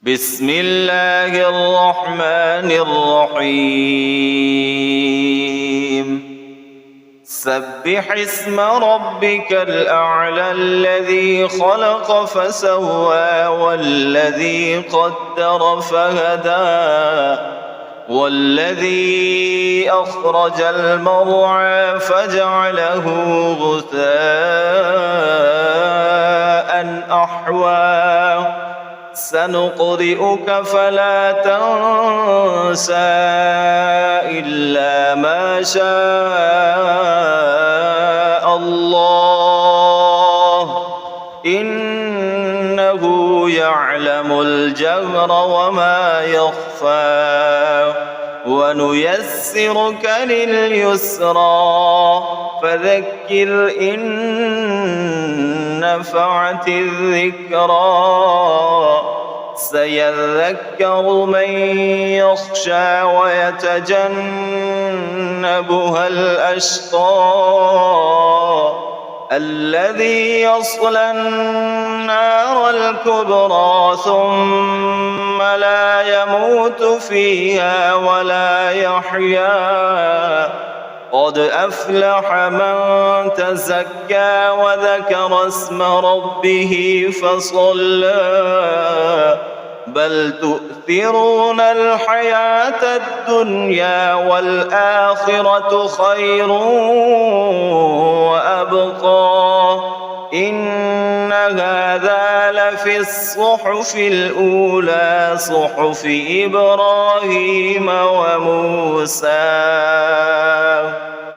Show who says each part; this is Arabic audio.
Speaker 1: بسم الله الرحمن الرحيم سبح اسم ربك الأعلى الذي خلق فسوى والذي قدر فهدى والذي أخرج المرعى فجعله غثاء أحوى سنقرئك فلا تنسى إلا ما شاء الله إنه يعلم الجهر وما يخفى ونيسرك لليسرى فذكر إن نفعت الذكرى سيذكر من يخشى ويتجنبها الأشقى الذي يصلى النار الكبرى ثم لا يموت فيها ولا يحيا قد أفلح من تزكى وذكر اسم ربه فصلى بل تؤثرون الحياة الدنيا والآخرة خير وأبقى إن هذا لفي الصحف الأولى صحف إبراهيم وموسى